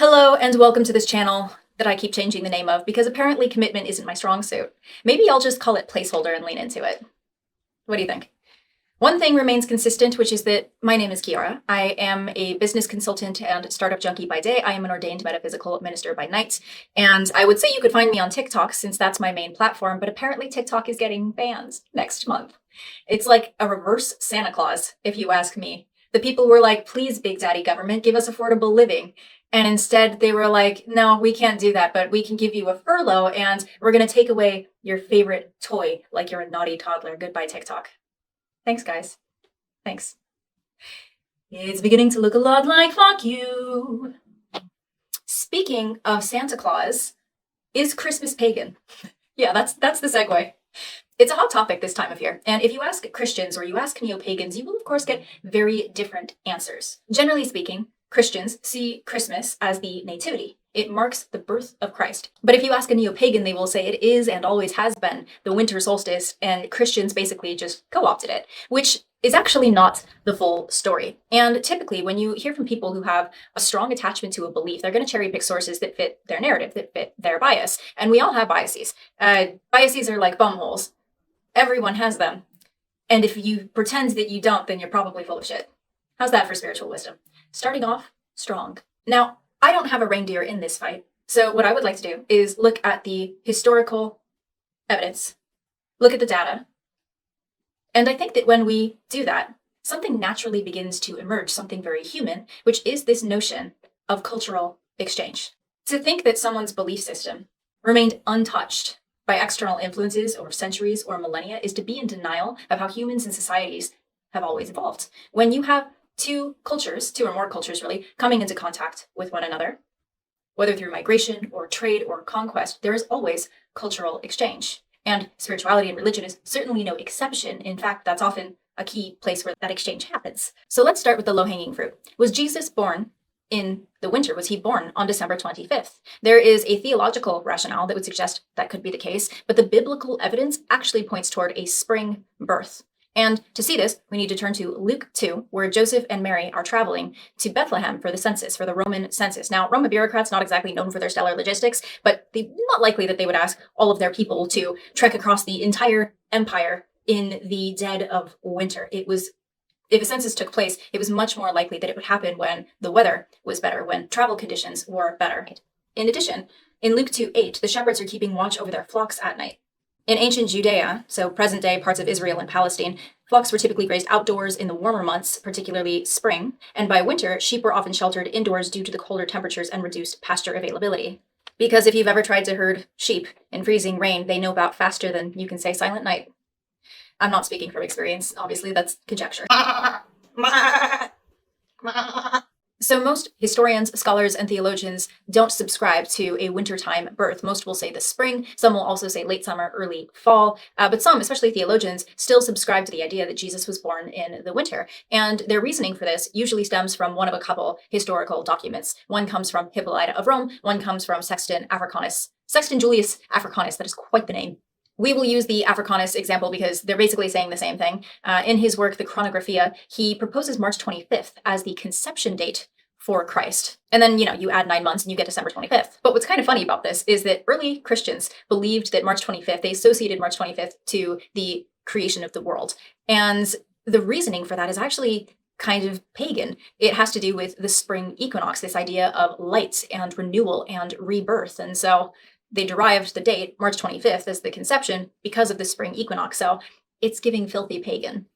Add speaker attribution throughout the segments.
Speaker 1: Hello and welcome to this channel that I keep changing the name of because apparently commitment isn't my strong suit. Maybe I'll just call it placeholder and lean into it. What do you think? One thing remains consistent, which is that my name is Kiara. I am a business consultant and startup junkie by day. I am an ordained metaphysical minister by night. And I would say you could find me on TikTok since that's my main platform, but apparently TikTok is getting banned next month. It's like a reverse Santa Claus, if you ask me. The people were like, please, Big Daddy government, give us affordable living. And instead they were like, no, we can't do that, but we can give you a furlough and we're going to take away your favorite toy like you're a naughty toddler. Goodbye, TikTok. Thanks, guys. Thanks. It's beginning to look a lot like fuck you. Speaking of Santa Claus, is Christmas pagan? Yeah, that's the segue. It's a hot topic this time of year, and if you ask Christians or you ask neo-pagans, you will of course get very different answers. Generally speaking, Christians see Christmas as the nativity. It marks the birth of Christ. But if you ask a neo-pagan, they will say it is and always has been the winter solstice, and Christians basically just co-opted it, which is actually not the full story. And typically, when you hear from people who have a strong attachment to a belief, they're going to cherry pick sources that fit their narrative, that fit their bias. And we all have biases. Biases are like bum holes. Everyone has them. And if you pretend that you don't, then you're probably full of shit. How's that for spiritual wisdom? Starting off strong. Now, I don't have a reindeer in this fight. So what I would like to do is look at the historical evidence, look at the data. And I think that when we do that, something naturally begins to emerge, something very human, which is this notion of cultural exchange. To think that someone's belief system remained untouched by external influences over centuries or millennia is to be in denial of how humans and societies have always evolved. When you have two or more cultures really, coming into contact with one another, whether through migration or trade or conquest, there is always cultural exchange. And spirituality and religion is certainly no exception. In fact, that's often a key place where that exchange happens. So let's start with the low-hanging fruit. Was Jesus born in the winter? Was he born on December 25th? There is a theological rationale that would suggest that could be the case, but the biblical evidence actually points toward a spring birth. And to see this, we need to turn to Luke 2, where Joseph and Mary are traveling to Bethlehem for the census, for the Roman census. Now, Roman bureaucrats not exactly known for their stellar logistics, but not likely that they would ask all of their people to trek across the entire empire in the dead of winter. If a census took place, it was much more likely that it would happen when the weather was better, when travel conditions were better. In addition, in Luke 2:8, the shepherds are keeping watch over their flocks at night. In ancient Judea, so present-day parts of Israel and Palestine, flocks were typically grazed outdoors in the warmer months, particularly spring, and by winter, sheep were often sheltered indoors due to the colder temperatures and reduced pasture availability. Because if you've ever tried to herd sheep in freezing rain, they know about faster than you can say silent night. I'm not speaking from experience, obviously, that's conjecture. So most historians, scholars, and theologians don't subscribe to a wintertime birth. Most will say the spring. Some will also say late summer, early fall. But some, especially theologians, still subscribe to the idea that Jesus was born in the winter. And their reasoning for this usually stems from one of a couple historical documents. One comes from Hippolyta of Rome. One comes from Sextus Julius Africanus. That is quite the name. We will use the Africanus example because they're basically saying the same thing. In his work, The Chronographia, he proposes March 25th as the conception date for Christ. And then, you add 9 months and you get December 25th. But what's kind of funny about this is that early Christians believed that March 25th, they associated March 25th to the creation of the world. And the reasoning for that is actually kind of pagan. It has to do with the spring equinox, this idea of light and renewal and rebirth. And so they derived the date, March 25th, as the conception because of the spring equinox. So it's giving filthy pagan.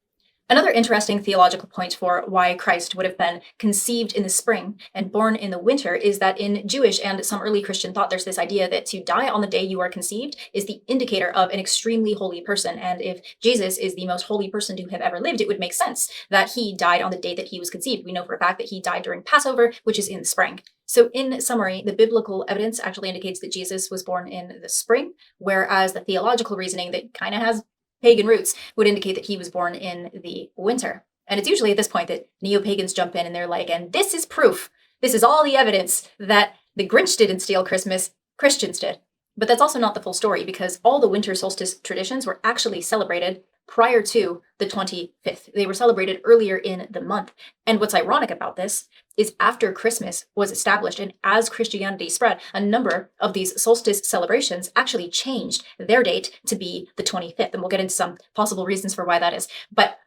Speaker 1: Another interesting theological point for why Christ would have been conceived in the spring and born in the winter is that in Jewish and some early Christian thought, there's this idea that to die on the day you are conceived is the indicator of an extremely holy person. And if Jesus is the most holy person to have ever lived, it would make sense that he died on the day that he was conceived. We know for a fact that he died during Passover, which is in the spring. So in summary, the biblical evidence actually indicates that Jesus was born in the spring, whereas the theological reasoning that kind of has pagan roots would indicate that he was born in the winter. And it's usually at this point that neo-pagans jump in and they're like, and this is proof. This is all the evidence that the Grinch didn't steal Christmas, Christians did. But that's also not the full story because all the winter solstice traditions were actually celebrated prior to the 25th. They were celebrated earlier in the month. And what's ironic about this is after Christmas was established and as Christianity spread, a number of these solstice celebrations actually changed their date to be the 25th. And we'll get into some possible reasons for why that is. But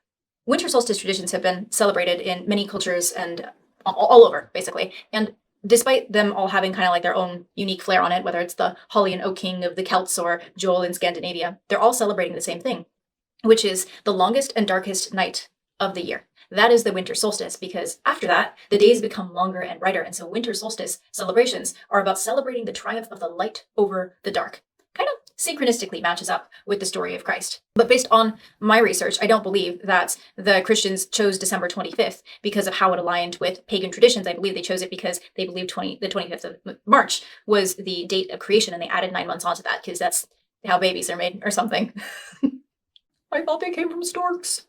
Speaker 1: winter solstice traditions have been celebrated in many cultures and all over, basically. And despite them all having kind of like their own unique flair on it, whether it's the Holly and Oak King of the Celts or Yule in Scandinavia, they're all celebrating the same thing, which is the longest and darkest night of the year. That is the winter solstice, because after that, the days become longer and brighter. And so winter solstice celebrations are about celebrating the triumph of the light over the dark. Kind of synchronistically matches up with the story of Christ. But based on my research, I don't believe that the Christians chose December 25th because of how it aligned with pagan traditions. I believe they chose it because they believed the 25th of March was the date of creation, and they added 9 months onto that because that's how babies are made or something. I thought they came from storks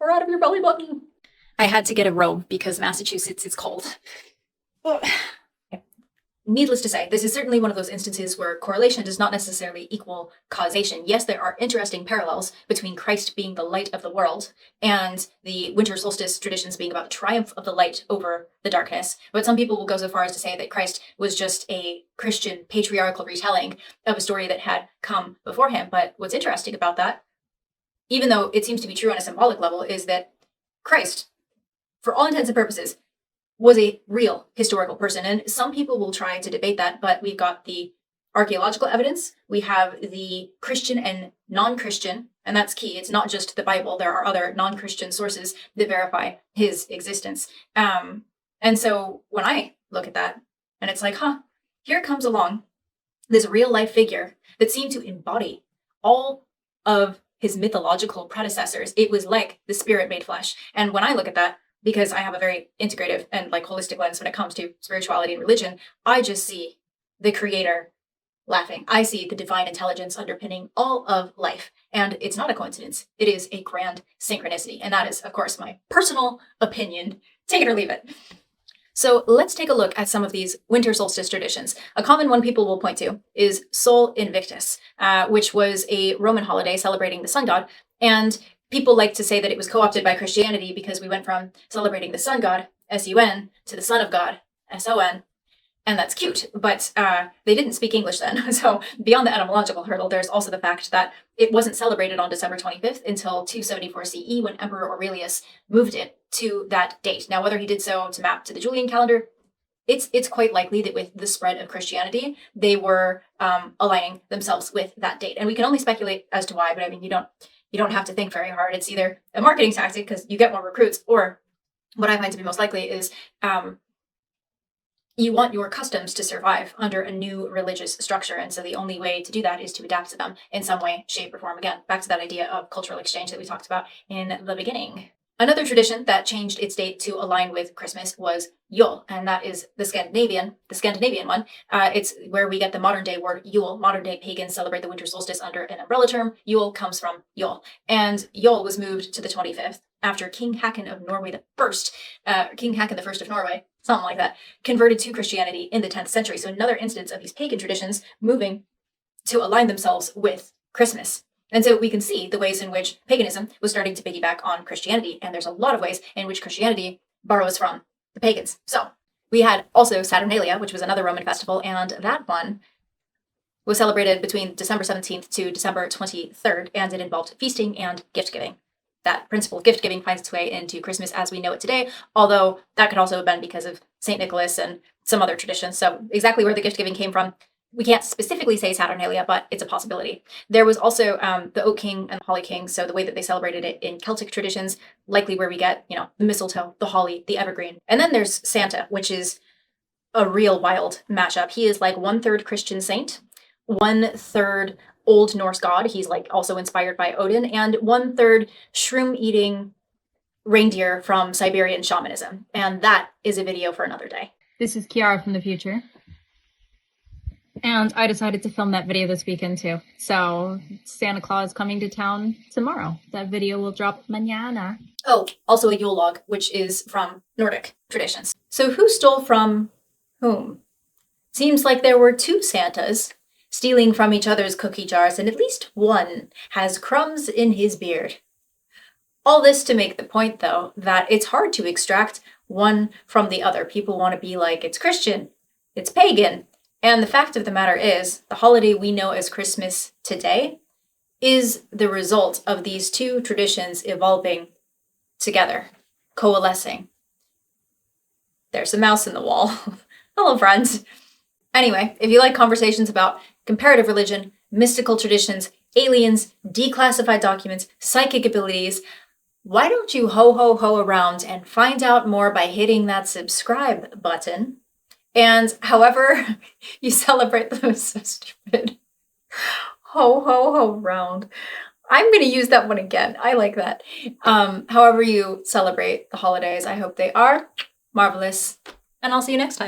Speaker 1: or out of your belly button. I had to get a robe because Massachusetts is cold. Needless to say, this is certainly one of those instances where correlation does not necessarily equal causation. Yes, there are interesting parallels between Christ being the light of the world and the winter solstice traditions being about the triumph of the light over the darkness. But some people will go so far as to say that Christ was just a Christian patriarchal retelling of a story that had come before him. But what's interesting about that, even though it seems to be true on a symbolic level, is that Christ, for all intents and purposes, was a real historical person. And some people will try to debate that, but we've got the archaeological evidence, we have the Christian and non-Christian, and that's key. It's not just the Bible. There are other non-Christian sources that verify his existence. And so when I look at that, and it's like, here comes along this real life figure that seemed to embody all of his mythological predecessors. It was like the Spirit made flesh. And when I look at that, because I have a very integrative and like holistic lens when it comes to spirituality and religion, I just see the Creator laughing. I see the divine intelligence underpinning all of life. And it's not a coincidence. It is a grand synchronicity. And that is, of course, my personal opinion. Take it or leave it. So let's take a look at some of these winter solstice traditions. A common one people will point to is Sol Invictus, which was a Roman holiday celebrating the sun god. And people like to say that it was co-opted by Christianity because we went from celebrating the sun god, S-U-N, to the son of God, S-O-N, and that's cute. But they didn't speak English then. So beyond the etymological hurdle, there's also the fact that it wasn't celebrated on December 25th until 274 CE when Emperor Aurelius moved it to that date. Now, whether he did so to map to the Julian calendar, it's quite likely that with the spread of Christianity, they were aligning themselves with that date. And we can only speculate as to why, but I mean, you don't have to think very hard. It's either a marketing tactic because you get more recruits, or what I find to be most likely is you want your customs to survive under a new religious structure. And so the only way to do that is to adapt to them in some way, shape, or form. Again, back to that idea of cultural exchange that we talked about in the beginning. Another tradition that changed its date to align with Christmas was Yule, and that is the Scandinavian one. It's where we get the modern day word Yule. Modern day pagans celebrate the winter solstice under an umbrella term. Yule comes from Yule, and Yule was moved to the 25th after King Haakon of Norway King Haakon the First of Norway, something like that, converted to Christianity in the 10th century. So another instance of these pagan traditions moving to align themselves with Christmas. And so we can see the ways in which paganism was starting to piggyback on Christianity. And there's a lot of ways in which Christianity borrows from the pagans. So we had also Saturnalia, which was another Roman festival. And that one was celebrated between December 17th to December 23rd. And it involved feasting and gift giving. That principle of gift giving finds its way into Christmas as we know it today. Although that could also have been because of St. Nicholas and some other traditions. So exactly where the gift giving came from, we can't specifically say Saturnalia, but it's a possibility. There was also the Oak King and the Holly King, so the way that they celebrated it in Celtic traditions, likely where we get, the mistletoe, the holly, the evergreen. And then there's Santa, which is a real wild mashup. He is like 1/3 Christian saint, 1/3 Old Norse god. He's like also inspired by Odin, and 1/3 shroom-eating reindeer from Siberian shamanism. And that is a video for another day.
Speaker 2: This is Kiara from the future. And I decided to film that video this weekend too. So Santa Claus coming to town tomorrow. That video will drop mañana.
Speaker 1: Oh, also a Yule log, which is from Nordic traditions. So who stole from whom? Seems like there were 2 Santas stealing from each other's cookie jars, and at least one has crumbs in his beard. All this to make the point, though, that it's hard to extract one from the other. People want to be like, it's Christian, it's pagan. And the fact of the matter is, the holiday we know as Christmas today is the result of these two traditions evolving together, coalescing. There's a mouse in the wall. Hello, friends. Anyway, if you like conversations about comparative religion, mystical traditions, aliens, declassified documents, psychic abilities, why don't you ho around and find out more by hitting that subscribe button? And however you celebrate those, so stupid. Ho round. I'm going to use that one again. I like that. However you celebrate the holidays, I hope they are marvelous. And I'll see you next time.